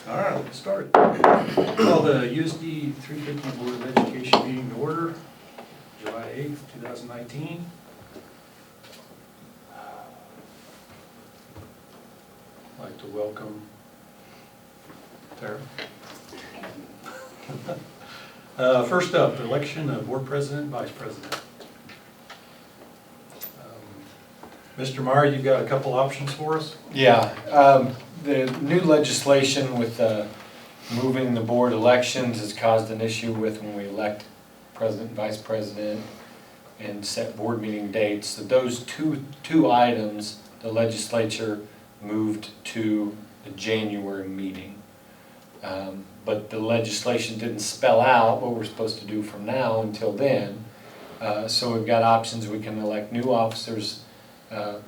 All right, let's start. Call the USD 350 Board of Education meeting to order, July 8th, 2019. I'd like to welcome Tara. First up, election of board president, vice president. Mr. Meyer, you've got a couple options for us? Yeah, the new legislation with moving the board elections has caused an issue with when we elect president, vice president, and set board meeting dates. So those two items, the legislature moved to the January meeting. But the legislation didn't spell out what we're supposed to do from now until then. So we've got options. We can elect new officers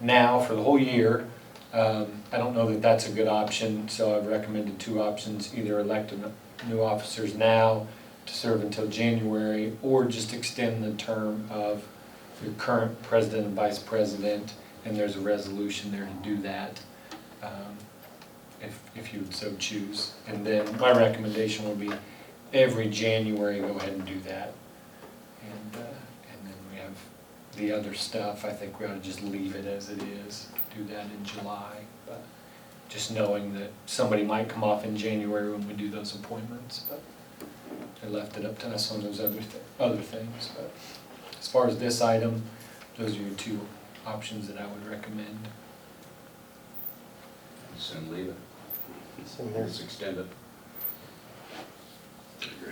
now for the whole year. I don't know that that's a good option, so I've recommended two options: either elect new officers now to serve until January, or just extend the term of your current president and vice president, and there's a resolution there to do that, if you would so choose. And then my recommendation will be every January go ahead and do that. And then we have the other stuff. I think we ought to just leave it as it is. Do that in July, but just knowing that somebody might come off in January when we do those appointments, but I left it up to us on those other things. But as far as this item, those are your two options that I would recommend. Soon leave it. Let's extend it.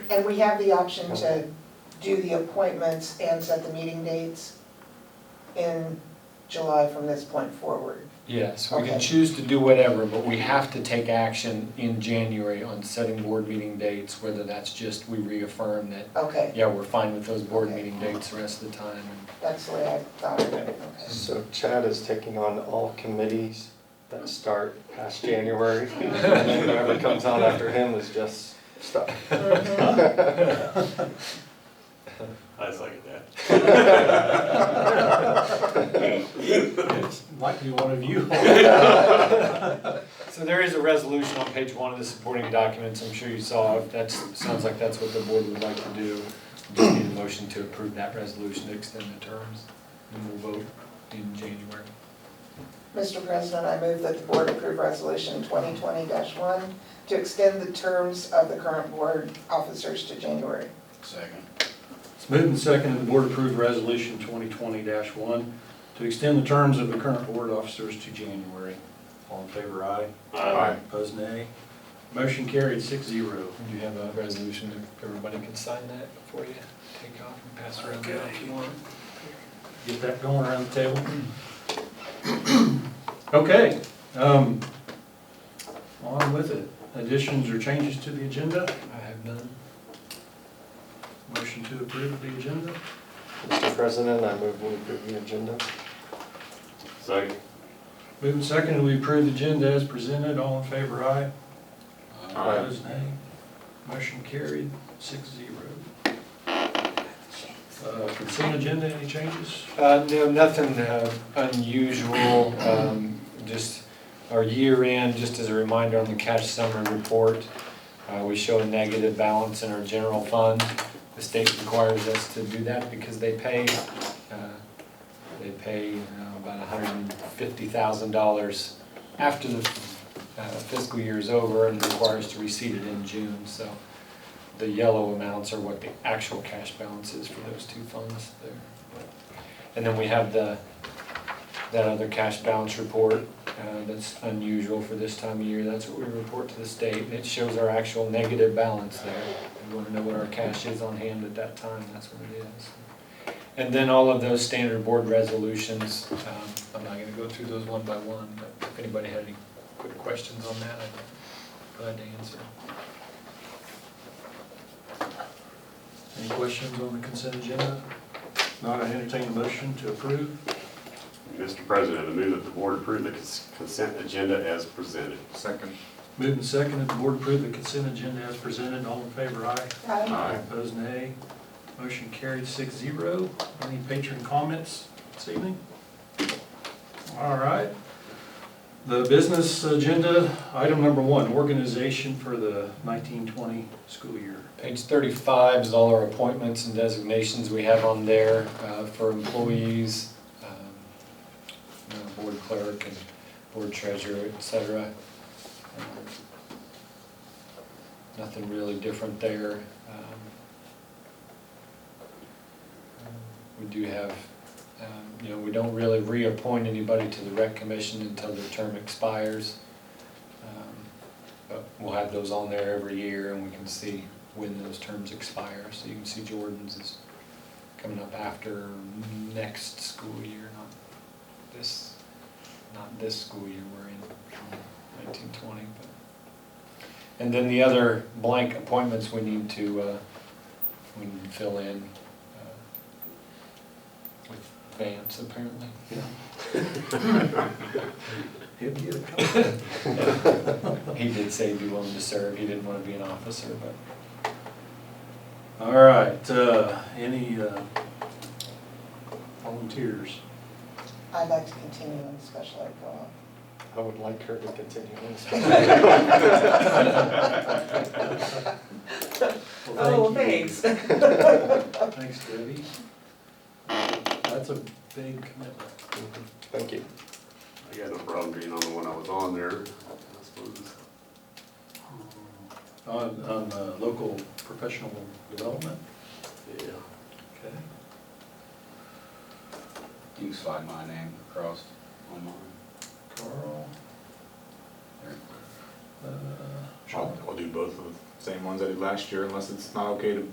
And we have the option to do the appointments and set the meeting dates in July from this point forward. Yes, we can Okay. choose to do whatever, but we have to take action in January on setting board meeting dates, whether that's just we reaffirm that, Okay, yeah, we're fine with those board Okay. meeting dates the rest of the time. that's the way I thought of it, okay. So Chad is taking on all committees that start past January, and then whoever comes on after him is just stuck. I was like that. Might be one of you. So there is a resolution on page 1 of the supporting documents. I'm sure you saw it. That sounds like that's what the board would like to do. We just need a motion to approve that resolution to extend the terms, and we'll vote in January. Mr. President, I move that the board approve resolution 2020-1 to extend the terms of the current board officers to January. Second. It's moved and seconded the board approve resolution 2020-1 to extend the terms of the current board officers to January. All in favor, aye. Aye. Opposed, nay. Motion carried 6-0. Do you have a resolution if everybody can sign that before you take off and pass around now if you want? Get that going around the table. Okay, on with it. Additions or changes to the agenda? I have none. Motion to approve the agenda? Mr. President, I move we approve the agenda. Second. Moving second, we approve the agenda as presented. All in favor, aye. Aye. Opposed, nay. Motion carried 6-0. Consent agenda, any changes? No, nothing unusual. Just our year end, just as a reminder on the cash summary report, we show a negative balance in our general fund. The state requires us to do that because they pay about $150,000 after the fiscal year is over, and require us to receipt it in June. So the yellow amounts are what the actual cash balance is for those two funds there. And then we have that other cash balance report that's unusual for this time of year. That's what we report to the state, and it shows our actual negative balance there. If you want to know what our cash is on hand at that time, that's what it is. And then all of those standard board resolutions, I'm not going to go through those one by one, but if anybody had any quick questions on that, I'd be glad to answer. Any questions on the consent agenda? Not, I entertain a motion to approve. Mr. President, I move that the board approve the consent agenda as presented. Second. Moved and seconded, the board approve the consent agenda as presented. All in favor, aye. Aye. Opposed, nay. Motion carried 6-0. Any patron comments this evening? All right. The business agenda, item number 1, organization for the 1920 school year. Page 35 is all our appointments and designations we have on there for employees, board clerk and board treasurer, etc. Nothing really different there. We do have, we don't really reappoint anybody to the rec commission until their term expires. But we'll have those on there every year and we can see when those terms expire. So you can see Jordan's is coming up after next school year, not this school year we're in, 1920. But. And then the other blank appointments we need to fill in with Vance apparently. He'll get a couple. He did say he'd be willing to serve. He didn't want to be an officer, but. All right, any volunteers? I'd like to continue in the special ed co-op. I would like her to continue this. Well, thank you. Thanks. Thanks, Debbie. That's a big commitment. Thank you. I got no problem being on the one I was on there, I suppose. On local professional development? Yeah. Okay. You can slide my name across on mine. Carl. I'll Sean. I'll do both of the same ones I did last year, unless it's not okay to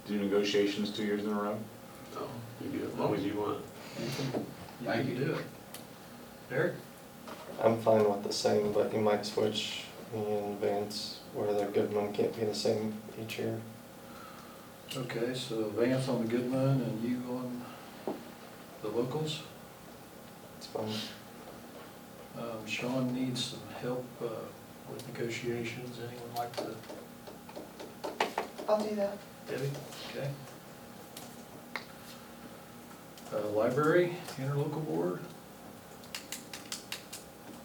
do negotiations 2 years in a row. No, you do it as long as you want. You can do it. Derek? I'm fine with the same, but you might switch me and Vance where the Goodman can't be the same each year. Okay, so Vance on the Goodman and you on the locals. It's fine. Sean needs some help with negotiations. Anyone like to? I'll do that. Debbie? Okay. Library, interlocal board?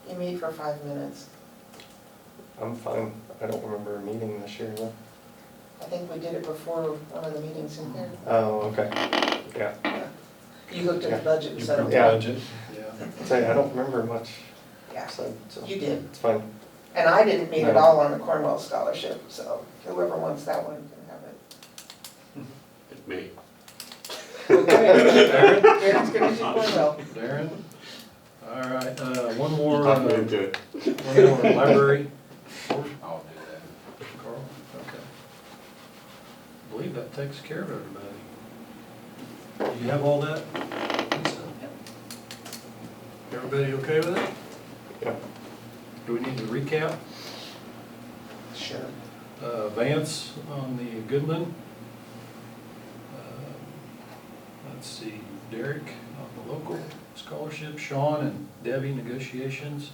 You meet for 5 minutes. I'm fine. I don't remember a meeting this year though. I think we did it before one of the meetings in here. Oh, okay. Yeah. You looked at the budget, You so. approved the Yeah. budget. Yeah. Say, I don't remember much Yeah, said, so. you did. It's fine. And I didn't meet at No. all on the Cornwell Scholarship, so whoever wants that one can have it. It's me. Okay. Darren's gonna do Cornwell. Darren? All right, one more, Talk me into it. one more library. I'll do that. Carl, okay. I believe that takes care of everybody. Do you have all that? Everybody okay with it? Yeah. Do we need to recap? Sure. Vance on the Goodman. Let's see, Derek on the local scholarship, Sean and Debbie negotiations.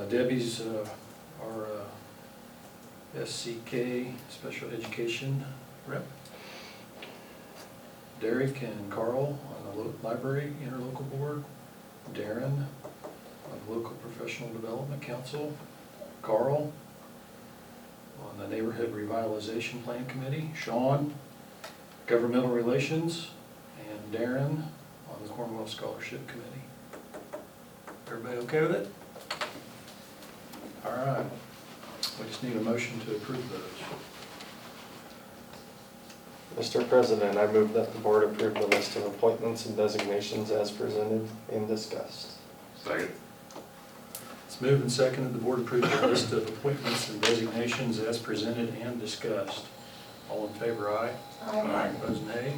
Debbie's our SCK, special education rep. Derek and Carl on the library interlocal board. Darren on the local professional development council. Carl on the neighborhood revitalization plan committee. Sean, governmental relations, and Darren on the Cornwell Scholarship Committee. Everybody okay with it? All right. We just need a motion to approve those. Mr. President, I move that the board approve the list of appointments and designations as presented and discussed. Second. It's moved and seconded the board approve the list of appointments and designations as presented and discussed. All in favor, aye. Aye. Opposed, nay.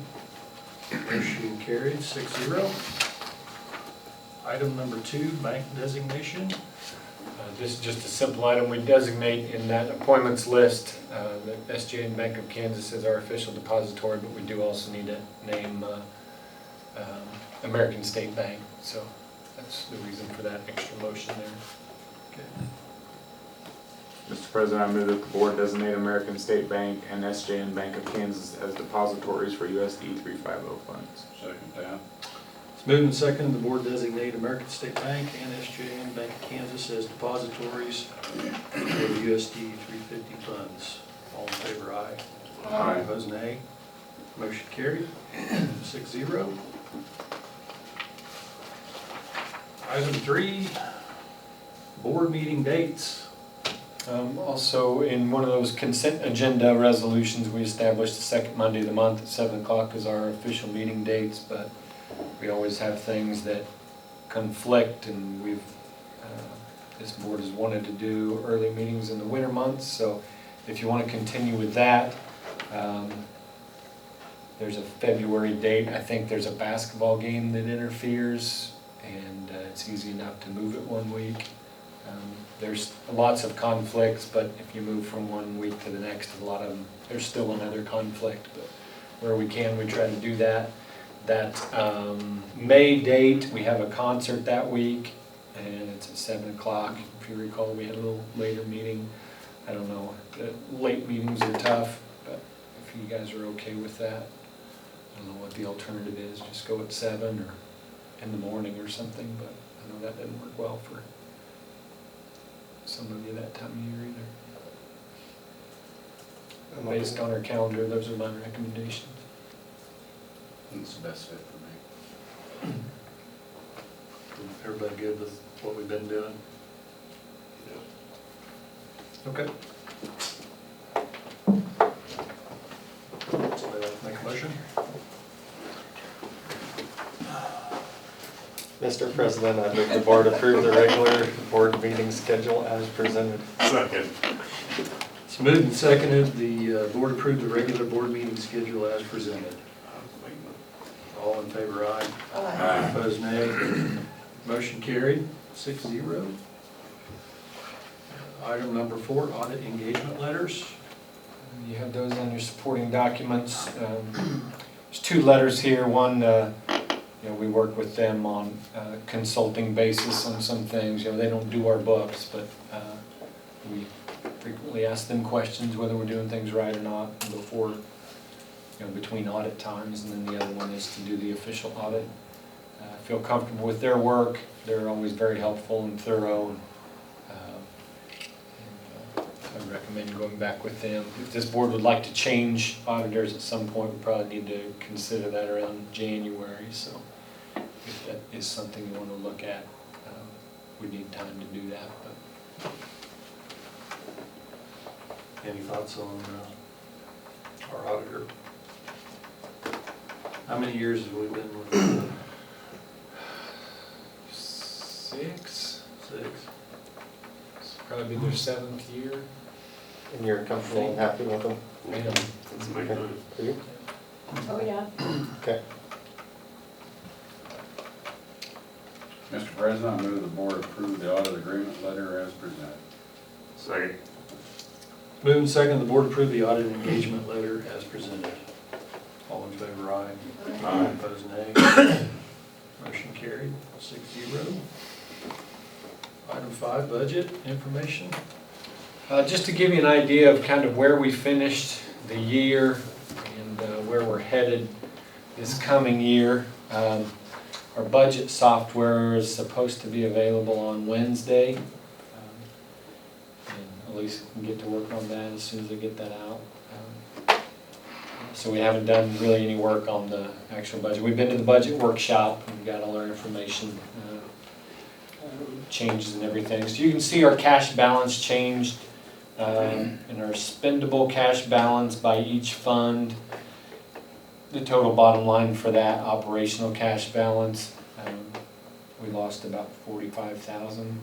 Motion carried, 6-0. Item number 2, bank designation. This is just a simple item. We designate in that appointments list, the SJ Bank of Kansas is our official depository, but we do also need to name American State Bank. So that's the reason for that extra motion there. Okay. Mr. President, I move that the board designate American State Bank and SJN Bank of Kansas as depositories for USD 350 funds. Second that. It's moved and seconded, the board designate American State Bank and SJM Bank of Kansas as depositories for the USD 350 funds. All in favor, aye. Aye. Opposed, nay. Motion carried, 6-0. Item 3, board meeting dates. Also, in one of those consent agenda resolutions, we established the second Monday of the month at 7 o'clock as our official meeting dates, but we always have things that conflict, and this board has wanted to do early meetings in the winter months, so if you want to continue with that, there's a February date. I think there's a basketball game that interferes, and it's easy enough to move it one week. There's lots of conflicts, but if you move from one week to the next, a lot of them, there's still another conflict, but where we can, we try to do that. That May date, we have a concert that week, and it's at 7 o'clock. If you recall, we had a little later meeting. I don't know, the late meetings are tough, but if you guys are okay with that, I don't know what the alternative is, just go at 7 or in the morning or something, but I know that doesn't work well for some of you that time of year either. Based on our calendar, those are my recommendations. It's the best fit for me. Everybody good with what we've been doing? Okay. Somebody like to make a motion? Mr. President, I move the board approve the regular board meeting schedule as presented. Second. It's moved and seconded, the board approved the regular board meeting schedule as presented. All in favor, aye. Aye. Opposed, nay. Motion carried, 6-0. Item number 4, audit engagement letters. You have those on your supporting documents. There's 2 letters here. One, we work with them on a consulting basis on some things. They don't do our books, but we frequently ask them questions whether we're doing things right or not before, between audit times, and then the other one is to do the official audit. I feel comfortable with their work. They're always very helpful and thorough. I recommend going back with them. If this board would like to change auditors at some point, we probably need to consider that around January. So if that is something you want to look at, we need time to do that. But Any thoughts on our auditor? How many years have we been with them? 6, 6. probably their 7th year. And you're comfortable and happy with them? Let's make Okay. it. For you? Oh, yeah. Okay. Mr. President, I move the board approve the audit agreement letter as presented. Second. Moved and seconded, the board approved the audit engagement letter as presented. All in favor, aye. Aye. Opposed, nay. Motion carried, 6-0. Item 5, budget information. Just to give you an idea of kind of where we finished the year and where we're headed this coming year. Our budget software is supposed to be available on Wednesday. And Elise can get to work on that as soon as I get that out. So we haven't done really any work on the actual budget. We've been to the budget workshop and got all our information, changes and everything. So you can see our cash balance changed, and our spendable cash balance by each fund. The total bottom line for that operational cash balance, we lost about $45,000.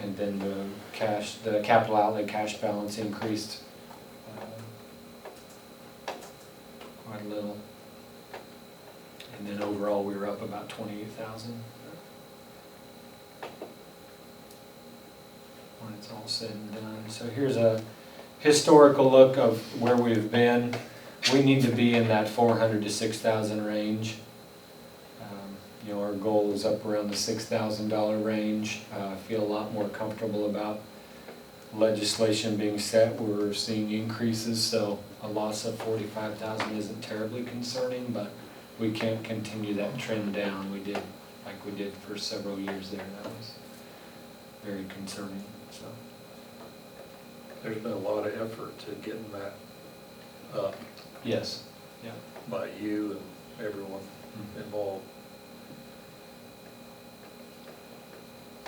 And then the capital outlay cash balance increased quite a little. And then overall, we were up about 28,000. When it's all said and done. So here's a historical look of where we've been. We need to be in that 400 to 6,000 range. Our goal is up around the $6,000 range. I feel a lot more comfortable about legislation being set, we're seeing increases, so a loss of 45,000 isn't terribly concerning, but we can't continue that trend down. We did, like we did for several years there. That was very concerning, so. There's been a lot of effort to getting that up Yes. Yeah. by you and everyone involved.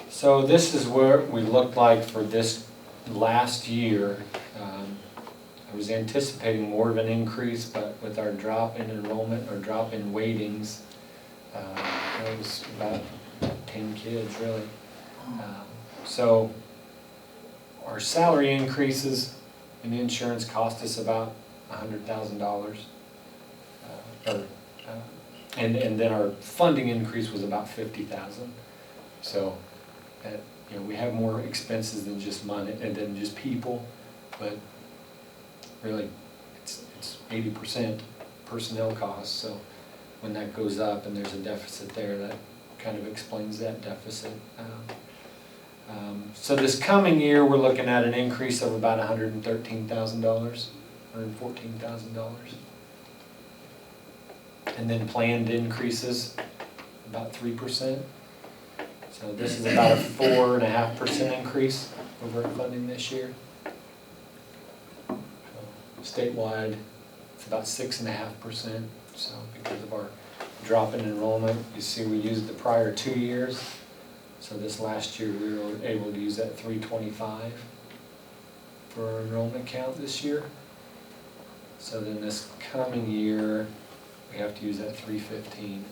So this is where we looked like for this last year. I was anticipating more of an increase, but with our drop in enrollment or drop in weightings, it was about 10 kids really. So our salary increases in insurance cost us about $100,000. And then our funding increase was about 50,000. So, you know, we have more expenses than just money and than just people, but really it's 80% personnel costs. So when that goes up and there's a deficit there, that kind of explains that deficit. So this coming year, we're looking at an increase of about $113,000, $114,000. And then planned increases, about 3%. So this is about a 4.5% increase over funding this year. Statewide, it's about 6.5%. So because of our drop in enrollment, you see we used the prior 2 years. So this last year, we were able to use that 325 for our enrollment count this year. So then this coming year, we have to use that 315.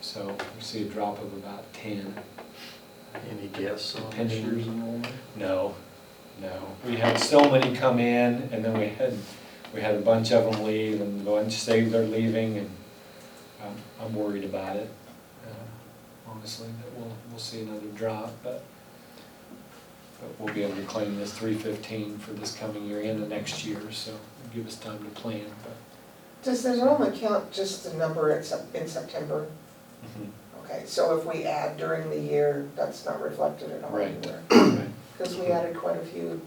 So we see a drop of about 10. Any guess on this Pending. year's enrollment? No. We had so many come in, and then we had a bunch of them leave, and a bunch say they're leaving, and I'm worried about it. Honestly, that we'll see another drop, but we'll be able to claim this 315 for this coming year and the next year, so it'll give us time to plan. But Does the enrollment count just the number in September? Okay, so if we add during the year, that's not reflected at all Right. anywhere? Right. Because we added quite a few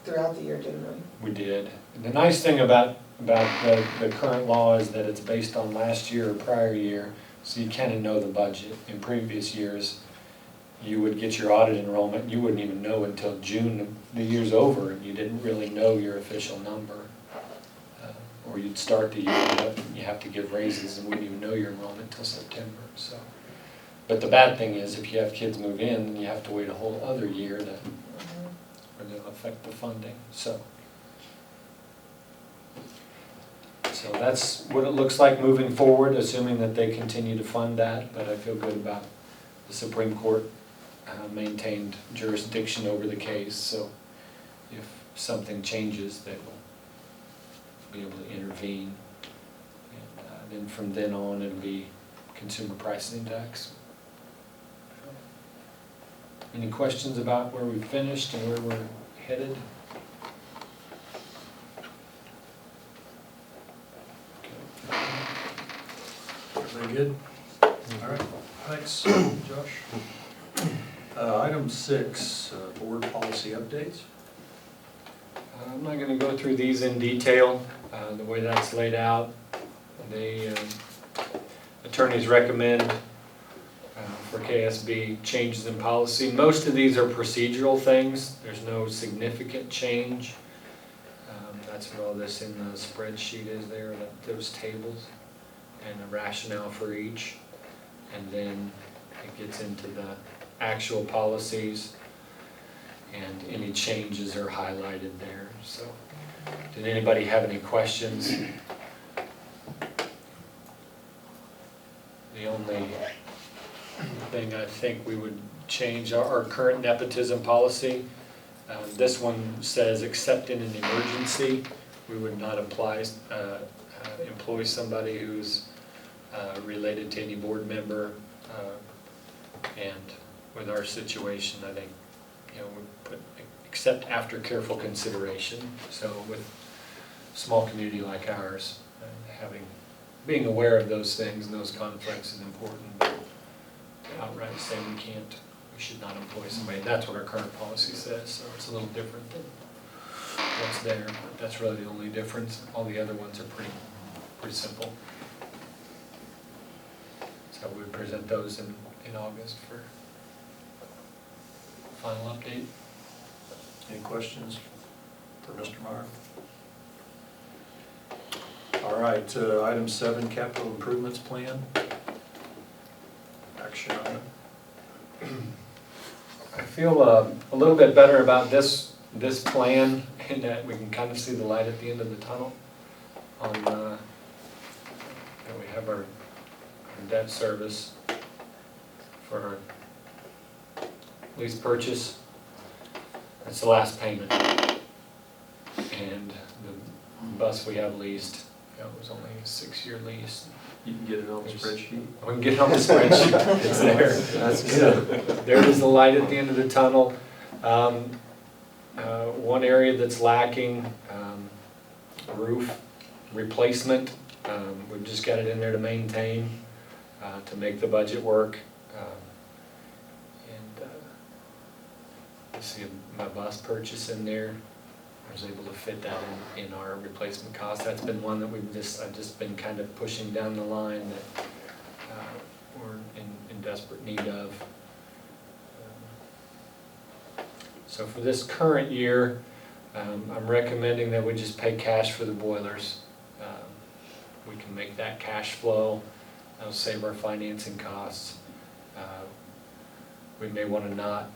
throughout the year, didn't we? We did. And the nice thing about the current law is that it's based on last year or prior year, so you kind of know the budget. In previous years, you would get your audit enrollment, you wouldn't even know until June, the year's over, and you didn't really know your official number. Or you'd start the year, you have to give raises and wouldn't even know your enrollment until September. So, but the bad thing is if you have kids move in, then you have to wait a whole other year to, or they'll affect the funding. So that's what it looks like moving forward, assuming that they continue to fund that. But I feel good about the Supreme Court maintained jurisdiction over the case. So if something changes, they will be able to intervene. And then from then on, it'll be consumer price index. Any questions about where we finished and where we're headed? Very good. All right, thanks, Josh. Item 6, board policy updates. I'm not going to go through these in detail, the way that's laid out. The attorneys recommend for KSB changes in policy. Most of these are procedural things. There's no significant change. That's what all this in the spreadsheet is there, those tables, and the rationale for each. And then it gets into the actual policies, and any changes are highlighted there. So, did anybody have any questions? The only thing I think we would change our current nepotism policy. This one says, except in an emergency, we would not employ somebody who's related to any board member. And with our situation, I think, we put except after careful consideration. So with a small community like ours, being aware of those things and those conflicts is important. To outright say we can't we should not employ somebody. That's what our current policy says, so it's a little different than what's there, but that's really the only difference. All the other ones are pretty simple. So we present those in August for final update. Any questions for Mr. Meyer? All right, item 7, capital improvements plan. Action item. I feel a little bit better about this plan, in that we can kind of see the light at the end of the tunnel on, and we have our debt service for our lease purchase. That's the last payment. And the bus we have leased, it was only a 6-year lease. You can get it on the spreadsheet. We can get it on the spreadsheet, it's there. That's good. There is the light at the end of the tunnel. One area that's lacking, roof replacement. We've just got it in there to maintain, to make the budget work. You see my bus purchase in there. I was able to fit that in our replacement cost. That's been one that I've just been kind of pushing down the line that we're in desperate need of. So for this current year, I'm recommending that we just pay cash for the boilers. We can make that cash flow. That'll save our financing costs. We may want to not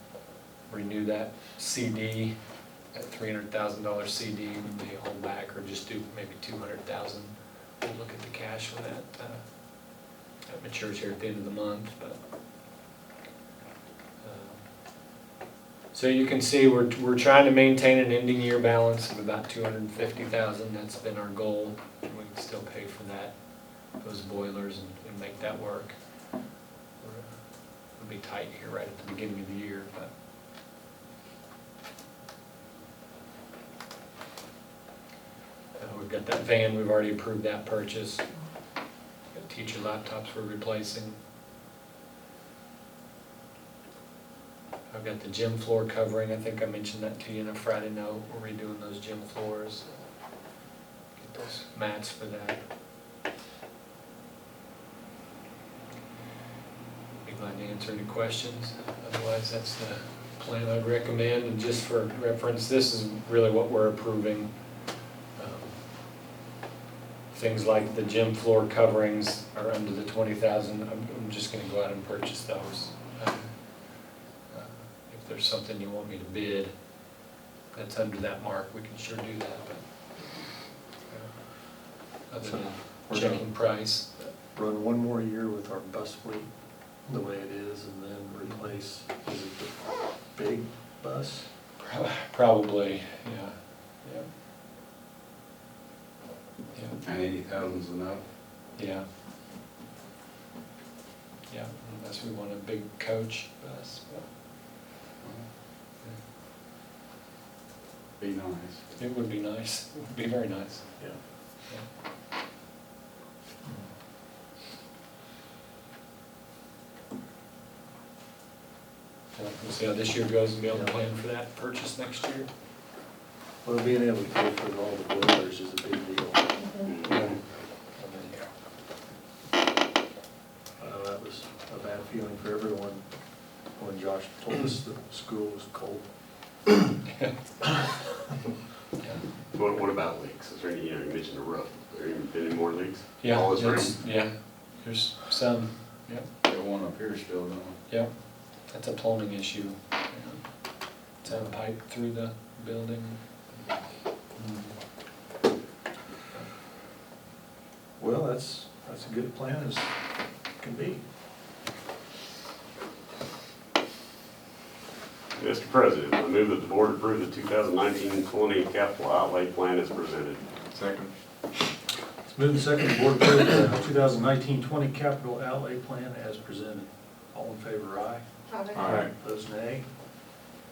renew that CD, that $300,000 CD. We may hold back or just do maybe $200,000. We'll look at the cash when that matures here at the end of the month. But so you can see we're trying to maintain an ending year balance of about $250,000. That's been our goal. We can still pay for that, those boilers, and make that work. We'll be tight here right at the beginning of the year, but we've got that van. We've already approved that purchase. Got teacher laptops we're replacing. I've got the gym floor covering. I think I mentioned that to you in a Friday note. We're redoing those gym floors. Get those mats for that. Be glad to answer any questions. Otherwise, that's the plan I'd recommend. And just for reference, this is really what we're approving. Things like the gym floor coverings are under the $20,000. I'm just going to go out and purchase those. If there's something you want me to bid that's under that mark, we can sure do that. But other than checking price. Run one more year with our bus fleet the way it is, and then replace, is it the big bus? Probably, yeah. And 80,000's enough? Yeah. Yeah, unless we want a big coach bus. Be nice. It would be nice. It would be very nice. Yeah. We'll see how this year goes and be able to plan for that purchase next year. Well, being able to pay for all the boilers is a big deal. That was a bad feeling for everyone when Josh told us the school was cold. What about leaks? Is there any, you mentioned the roof. Are there been any more leaks? Yeah, All this rain? yeah, there's some, yep, Got one up here still, don't yep. That's a plumbing issue. It's a pipe through the building. Well, that's as good a plan as can be. Mr. President, I move that the board approve the 2019-20 capital outlay plan as presented. Second. It's moved and seconded, the board approve the 2019-20 capital outlay plan as presented. All in favor, aye. Aye. Opposed, nay.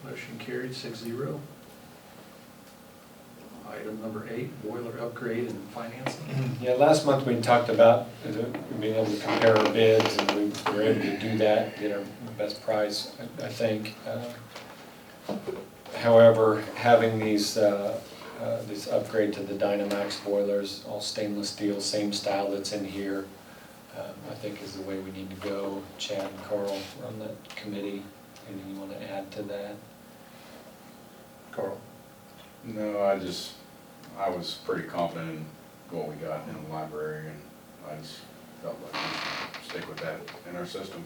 Motion carried, 6-0. Item number 8, boiler upgrade and financing. Yeah, last month we talked about being able to compare our bids, and we were able to do that, get our best price, I think. However, having this upgrade to the Dynamax boilers, all stainless steel, same style that's in here, I think is the way we need to go. Chad and Carl run that committee. Anything you want to add to that? Carl? No, I was pretty confident in what we got in the library, and I just felt like we should stick with that in our system.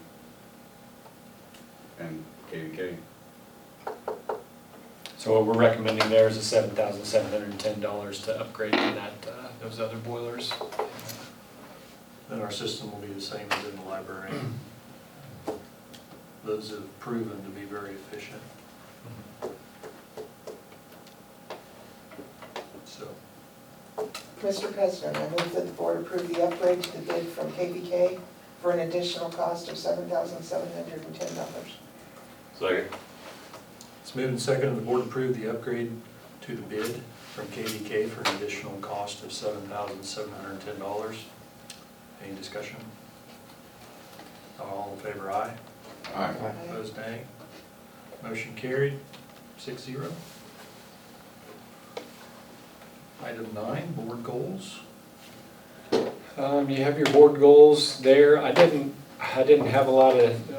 And KVK. So what we're recommending there is $7,710 to upgrade to that, those other boilers. Then our system will be the same as in the library. Those have proven to be very efficient. So, Mr. President, I move that the board approve the upgrade to the bid from KVK for an additional cost of $7,710. Second. it's moved and seconded, the board approved the upgrade to the bid from KVK for an additional cost of $7,710. Any discussion? All in favor, aye. Aye. Opposed, nay. Motion carried, 6-0. Item 9, board goals. You have your board goals there. I didn't have a lot of,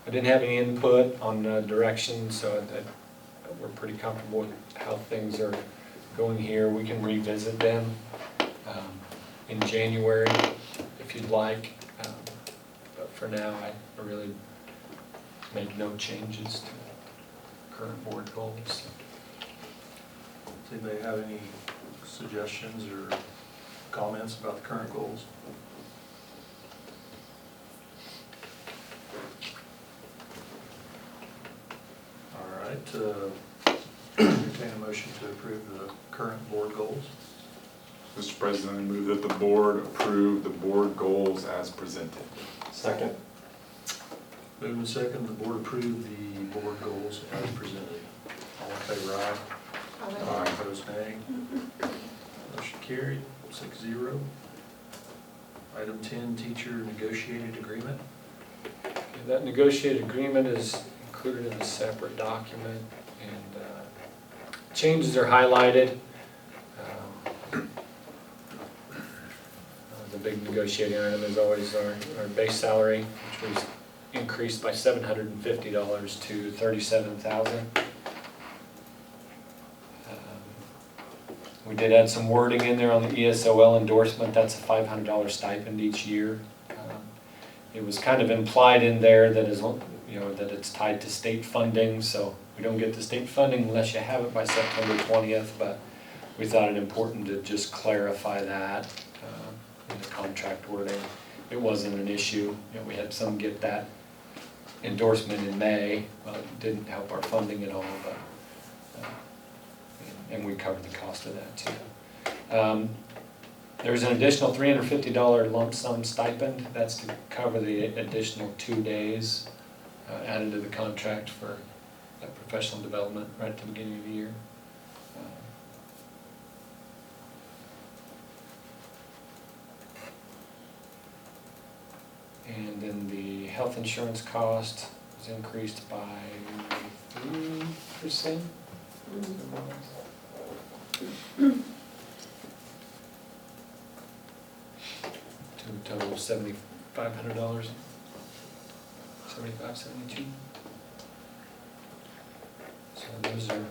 I didn't have any input on direction, so we're pretty comfortable with how things are going here. We can revisit them in January if you'd like. But for now, I really made no changes to current board goals. Does anybody have any suggestions or comments about the current goals? All right, entertain a motion to approve the current board goals. Mr. President, I move that the board approve the board goals as presented. Second. Moved and second, the board approve the board goals as presented. All in favor, aye. Aye. Opposed, nay. Motion carried, 6-0. Item 10, teacher negotiated agreement. That negotiated agreement is included in a separate document, and changes are highlighted. The big negotiating item is always our base salary, which was increased by $750 to $37,000. We did add some wording in there on the ESOL endorsement. That's a $500 stipend each year. It was kind of implied in there that that it's tied to state funding, so we don't get the state funding unless you have it by September 20th, but we thought it important to just clarify that in the contract wording. It wasn't an issue. We had some get that endorsement in May. Well, it didn't help our funding at all, but and we covered the cost of that too. There's an additional $350 lump sum stipend. That's to cover the additional 2 days added to the contract for that professional development right at the beginning of the year. And then the health insurance cost was increased by 3%. To a total of $7,500, $75.72. So those are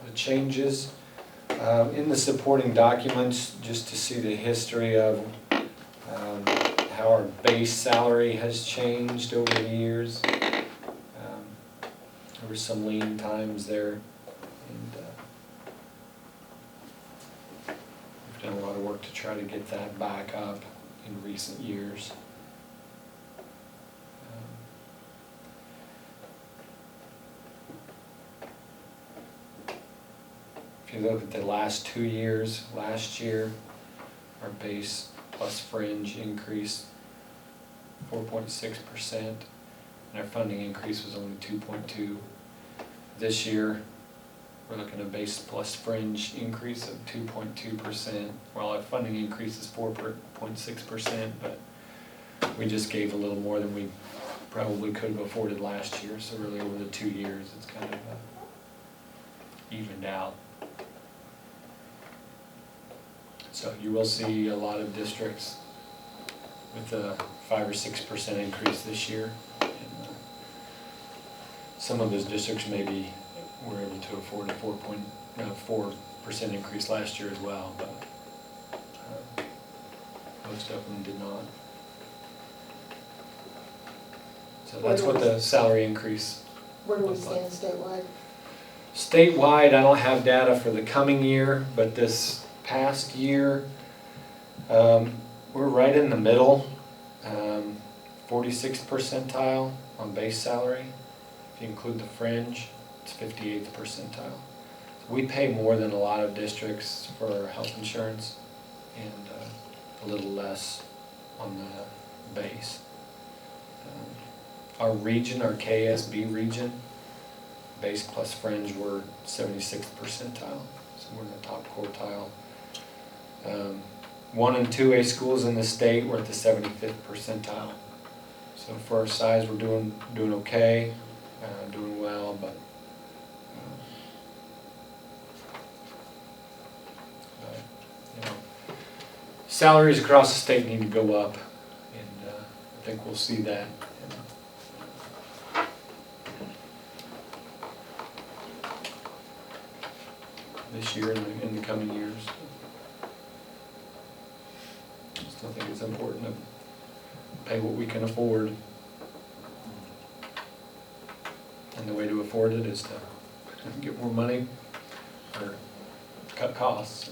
the changes. In the supporting documents, just to see the history of how our base salary has changed over the years. There were some lean times there, and we've done a lot of work to try to get that back up in recent years. If you look at the last 2 years, last year, our base plus fringe increased 4.6%, and our funding increase was only 2.2%. This year, we're looking at base plus fringe increase of 2.2%, while our funding increase is 4.6%, but we just gave a little more than we probably could have afforded last year, so really over the 2 years, it's kind of evened out. So you will see a lot of districts with a 5 or 6% increase this year. And, some of those districts maybe were able to afford a 4% increase last year as well, but most of them did not. So that's what the salary increase. Where do we stand statewide? Statewide, I don't have data for the coming year, but this past year, we're right in the middle, 46th percentile on base salary. If you include the fringe, it's 58th percentile. We pay more than a lot of districts for our health insurance and a little less on the base. Our region, our KSB region, base plus fringe, we're 76th percentile, so we're in the top quartile. 1 and 2A schools in the state, we're at the 75th percentile. So for our size, we're doing okay, doing well, but you know, salaries across the state need to go up, and I think we'll see that. This year and in the coming years. I still think it's important to pay what we can afford. And the way to afford it is to get more money or cut costs.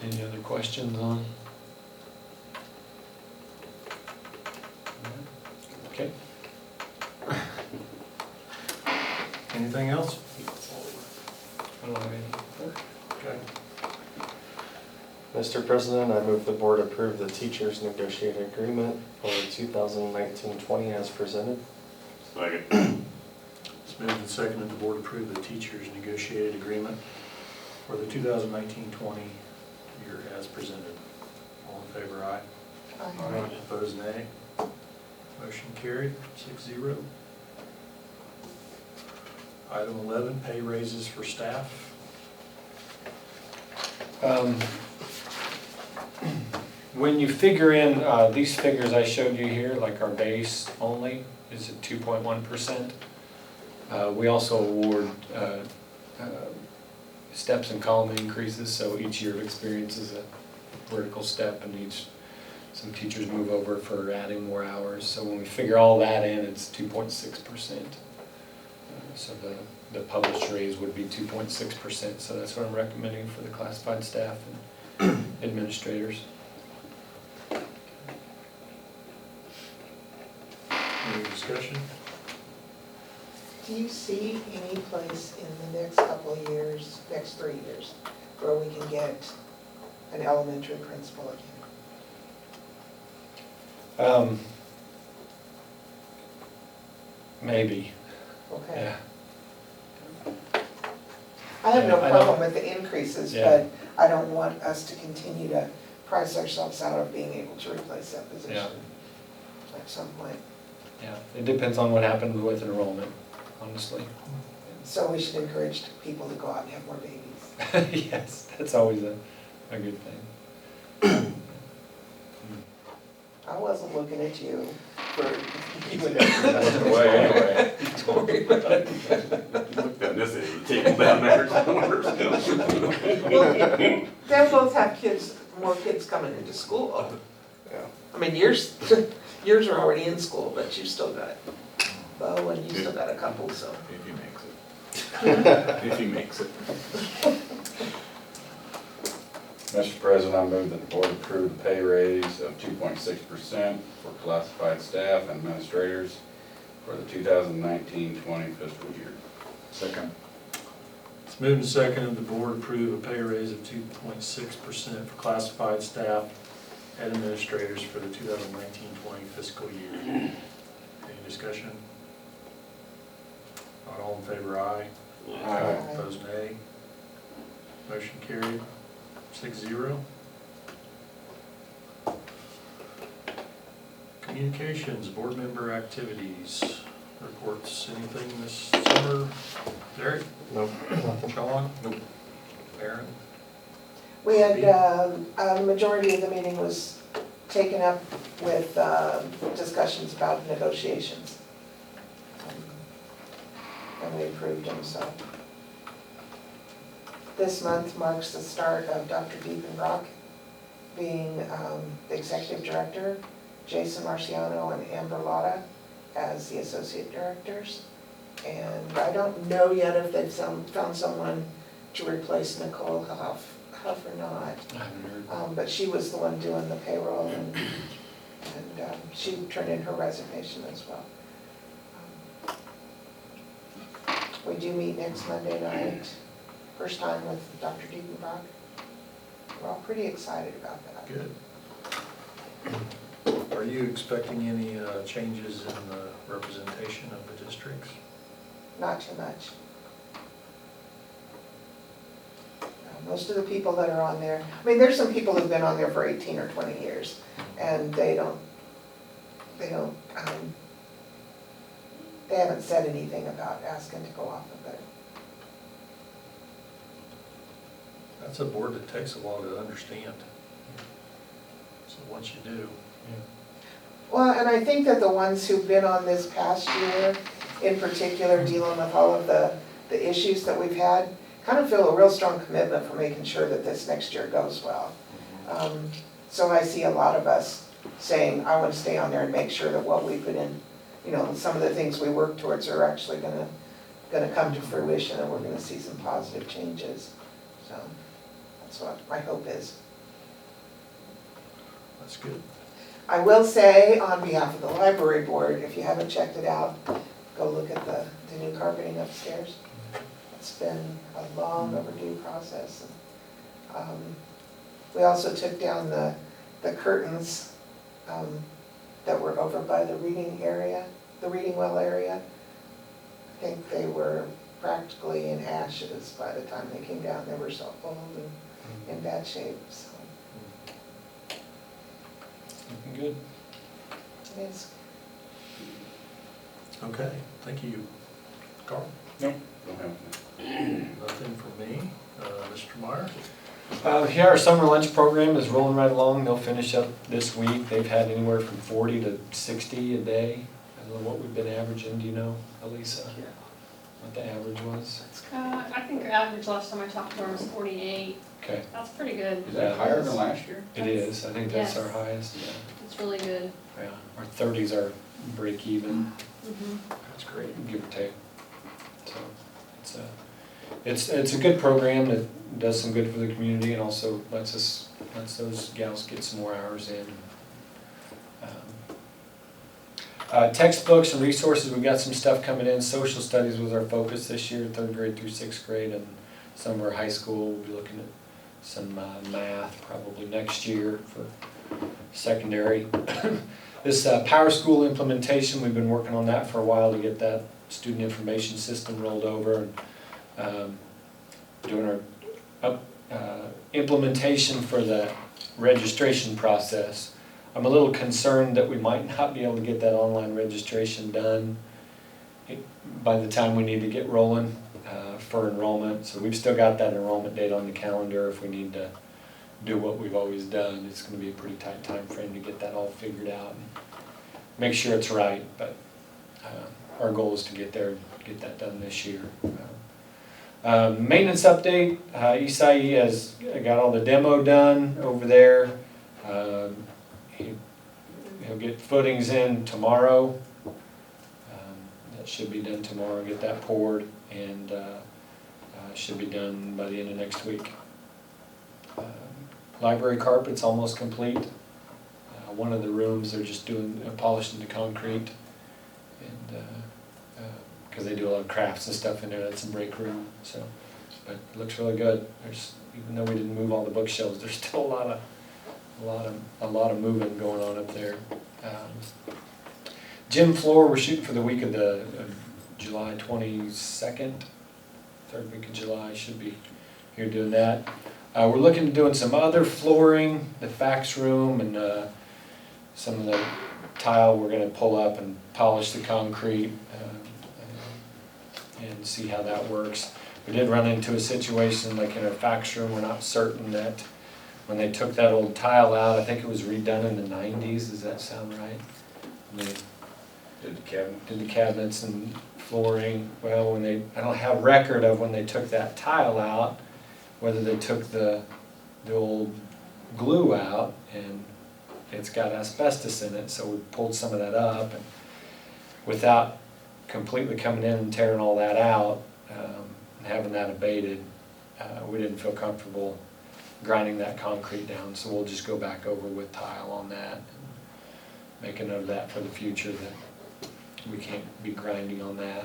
Any other questions on? Okay. Anything else? I don't have any. Okay. Mr. President, I move the board approve the teachers' negotiated agreement for 2019-20 as presented. Second. It's moved and seconded the board approve the teachers' negotiated agreement for the 2019-20 year as presented. All in favor, aye. Aye. Opposed, nay. Motion carried, 6-0. Item 11, pay raises for staff. When you figure in these figures I showed you here, like our base only is at 2.1%. We also award steps and column increases, so each year of experience is a vertical step, and some teachers move over for adding more hours. So when we figure all that in, it's 2.6%. So the published raise would be 2.6%, so that's what I'm recommending for the classified staff and administrators. Any discussion? Do you see any place in the next couple of years, next 3 years, where we can get an elementary principal again? Maybe, Okay. yeah. I have no Yeah, I don't- problem with the increases, Yeah. but I don't want us to continue to price ourselves out of being able to replace that position at some point. Yeah, it depends on what happens with enrollment, honestly. So we should encourage people to go out and have more babies. Yes, that's always a good thing. I wasn't looking at you for, you would That's the way anyway. Don't worry about it. Looked at this end of the table down there somewhere. Well, they both have kids, more kids coming into school. Yeah. I mean, yours are already in school, but you've still got Bo and you still got a couple, so. If he makes it. If he makes it. Mr. President, I move that the board approve the pay raise of 2.6% for classified staff and administrators for the 2019-20 fiscal year. Second. It's moved and seconded the board approve a pay raise of 2.6% for classified staff and administrators for the 2019-20 fiscal year. Any discussion? Not all in favor, aye. Aye. Opposed, nay. Motion carried, 6-0. Communications, board member activities, reports, anything this summer? Derek? Nope, nothing. Sean? Nope. Aaron? We had, a majority of the meeting was taken up with discussions about negotiations. And we approved them, so. This month marks the start of Dr. Deepan Brock being the executive director, Jason Marciano and Amber Lotta as the associate directors. And I don't know yet if they've found someone to replace Nicole Huff or not. I haven't heard. But she was the one doing the payroll and she turned in her resignation as well. We do meet next Monday night, first time with Dr. Deepan Brock. We're all pretty excited about that. Good. Are you expecting any changes in the representation of the districts? Not too much. Most of the people that are on there, I mean, there's some people who've been on there for 18 or 20 years, and they haven't said anything about asking to go off of it. That's a board that takes a while to understand. So once you do, Well, and I think that the ones who've been on this past year, in particular, dealing with all of the issues that we've had, kind of feel a real strong commitment for making sure that this next year goes well. So I see a lot of us saying, I want to stay on there and make sure that what we've been in, you know, some of the things we work towards are actually gonna come to fruition, and we're gonna see some positive changes. So that's what my hope is. that's good. I will say, on behalf of the library board, if you haven't checked it out, go look at the new carpeting upstairs. It's been a long overdue process. We also took down the curtains that were over by the reading area, the reading well area. I think they were practically in ashes by the time they came down. They were so old and in bad shape, so Looking good. it is. Okay, thank you. Carl? Don't have anything. Nothing from me. Mr. Meyer? Yeah, our summer lunch program is rolling right along. They'll finish up this week. They've had anywhere from 40 to 60 a day. I don't know what we've been averaging. Do you know, Elisa, what the average was? I think our average last time I talked to her was 48. Okay, That's pretty good. Is that higher than last year? it is. I think that's Yes. our highest. Yeah. It's really good. Yeah, our 30s are break even, Mhm. That's great. give or take. So it's a good program that does some good for the community and also lets those gals get some more hours in. Textbooks and resources, we've got some stuff coming in. Social studies was our focus this year, 3rd grade through 6th grade, and some of our high school, we'll be looking at some math probably next year for secondary. This Power School implementation, we've been working on that for a while to get that student information system rolled over, and doing our implementation for the registration process. I'm a little concerned that we might not be able to get that online registration done by the time we need to get rolling for enrollment. So we've still got that enrollment date on the calendar if we need to do what we've always done. It's going to be a pretty tight time frame to get that all figured out and make sure it's right. But our goal is to get there and get that done this year. Maintenance update, Isai has got all the demo done over there. He'll get footings in tomorrow. That should be done tomorrow, get that poured, and should be done by the end of next week. Library carpet's almost complete. One of the rooms they're just doing polishing the concrete, and because they do a lot of crafts and stuff in there. That's a break room, so but it looks really good. There's, even though we didn't move all the bookshelves, there's still a a lot of moving going on up there. Gym floor, we're shooting for the week of the July 22nd, third week of July, should be here doing that. We're looking at doing some other flooring, the fax room and some of the tile we're gonna pull up and polish the concrete and see how that works. We did run into a situation like in our fax room, we're not certain that when they took that old tile out, I think it was redone in the 90s, does that sound right? When they Did the cabinet? did the cabinets and flooring, well, when they, I don't have record of when they took that tile out, whether they took the old glue out, and it's got asbestos in it, so we pulled some of that up, and without completely coming in and tearing all that out, and having that abated, we didn't feel comfortable grinding that concrete down, so we'll just go back over with tile on that, and make a note of that for the future, that we can't be grinding on that,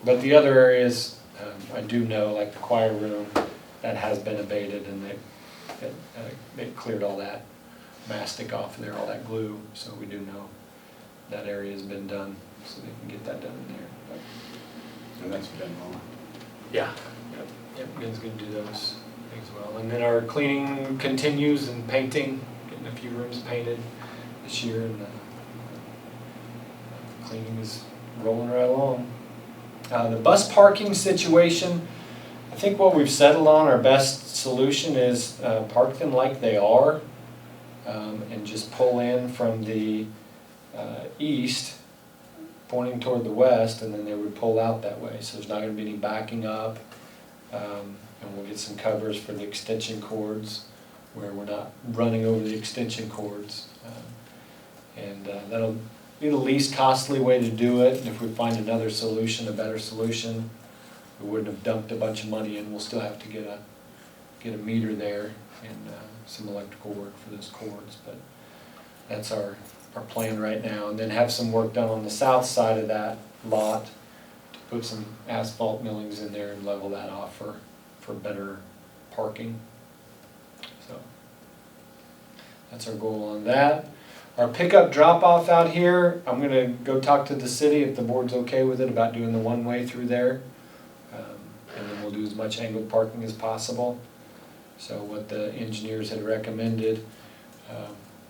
but the other areas, I do know, like the choir room, that has been abated, and they cleared all that mastic off of there, all that glue, so we do know that area has been done, so they can get that done in there. But And that's been on. yeah, yep, Ben's gonna do those things well. And then our cleaning continues and painting, getting a few rooms painted this year, and cleaning is rolling right along. The bus parking situation, I think what we've settled on, our best solution is park them like they are, and just pull in from the east, pointing toward the west, and then they would pull out that way. So there's not going to be any backing up, and we'll get some covers for the extension cords where we're not running over the extension cords. And that'll be the least costly way to do it. And if we find another solution, a better solution, we wouldn't have dumped a bunch of money in. We'll still have to get a meter there and some electrical work for those cords. But that's our plan right now. And then have some work done on the south side of that lot to put some asphalt millings in there and level that off for better parking. So that's our goal on that. Our pickup drop-off out here, I'm gonna go talk to the city if the board's okay with it about doing the one-way through there. And then we'll do as much angled parking as possible. So what the engineers had recommended,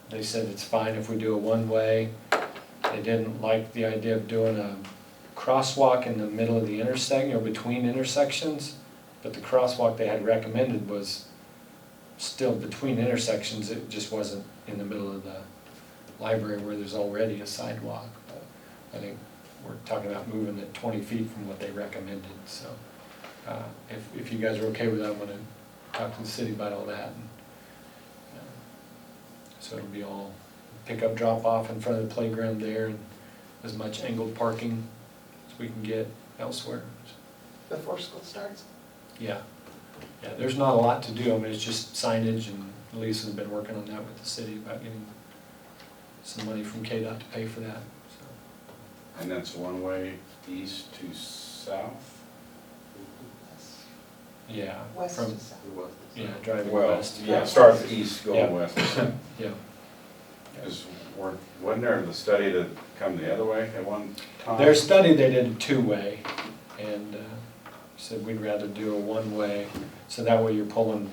they said it's fine if we do a one-way. They didn't like the idea of doing a crosswalk in the middle of the intersection, or between intersections. But the crosswalk they had recommended was still between intersections, it just wasn't in the middle of the library where there's already a sidewalk. But I think we're talking about moving it 20 feet from what they recommended. So if you guys are okay with that, I'm gonna talk to the city about all that. And, so it'll be all pick up, drop off in front of the playground there, and as much angled parking as we can get elsewhere. Before school starts? Yeah, there's not a lot to do. I mean, it's just signage, and Lisa's been working on that with the city about getting some money from KDOT to pay for that. So. And that's one way east to south? Yeah. West from, to south. Yeah, driving Well, west. yeah, start at the east, going Yeah. west. Yeah. Wasn't there the study to come the other way at one time? Their study, they did a two-way, and said we'd rather do a one-way, so that way you're pulling,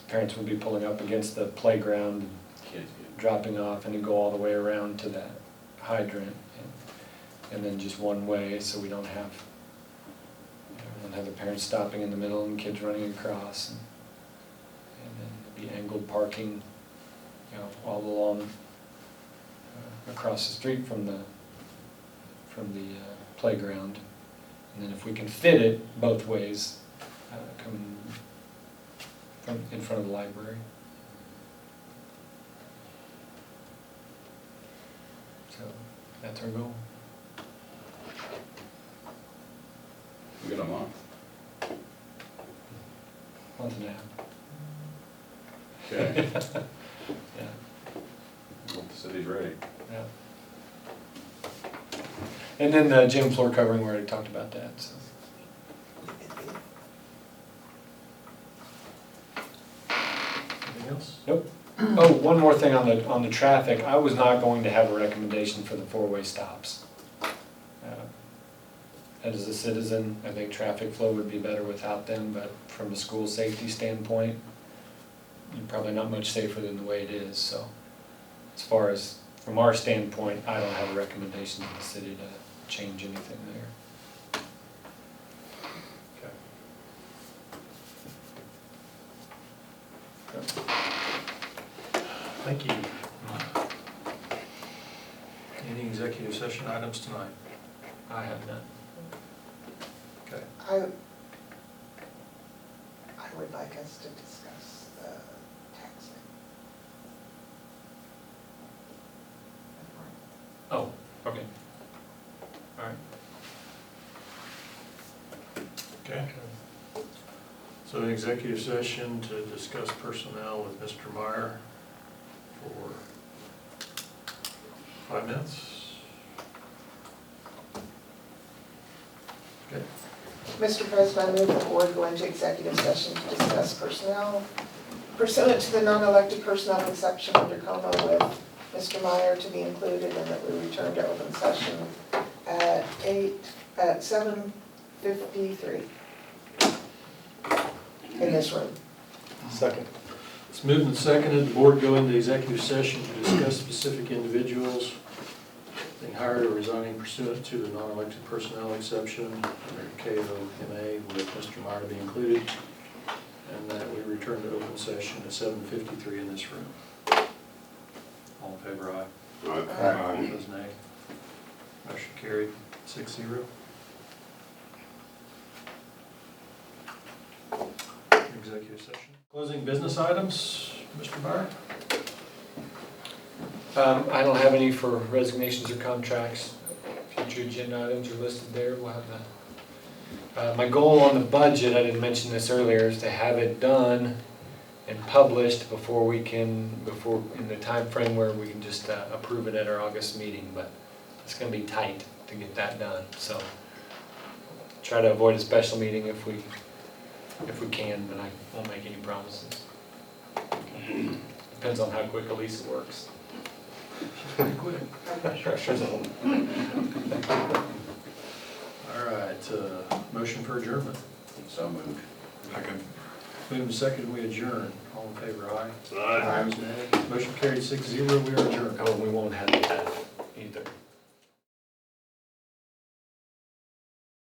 parents would be pulling up against the playground, Kids get dropping off, and then go all the way around to that hydrant, and then just one way, so we don't have the parents stopping in the middle and kids running across, and then be angled parking, all along across the street from the playground, and then if we can fit it both ways, coming from in front of the library. So that's our goal. We got a month. Month and a half. Okay, Yeah, hope the city's ready. yeah. And then the gym floor covering, we already talked about that, so. else? Oh, one more thing on the traffic, I was not going to have a recommendation for the four-way stops. As a citizen, I think traffic flow would be better without them, but from a school safety standpoint, you're probably not much safer than the way it is, so. As far as, from our standpoint, I don't have a recommendation to the city to change anything there. Thank you. Any executive session items tonight? I have none. Okay. I would like us to discuss the taxing. Oh, okay. All right. Okay. So an executive session to discuss personnel with Mr. Meyer for 5 minutes. Okay. Mr. President, I move the board go into executive session to discuss personnel pursuant to the non-elected personnel exception under COMA with Mr. Meyer to be included, and that we return to open session at 7:53 in this room. Second. It's moved and seconded, the board go into executive session to discuss specific individuals being hired or resigning pursuant to the non-elected personnel exception under KOMA with Mr. Meyer to be included, and that we return to open session at 7:53 in this room. All in favor, aye. Aye. Opposed, nay. Motion carried, 6-0. Executive session. Closing business items, Mr. Meyer? I don't have any for resignations or contracts. Future agenda items are listed there. We'll have that. My goal on the budget, I didn't mention this earlier, is to have it done and published before in the time frame where we can just approve it at our August meeting, but it's gonna be tight to get that done, so. Try to avoid a special meeting if we can, but I won't make any promises. Depends on how quick Elisa works. Pretty quick. Pressure's on. All right, motion for adjournment. So moved. Second. Moving to second, we adjourn. All in favor, aye. Aye. Opposed, nay. Motion carried 6-0, we are adjourned. Oh, we won't have that.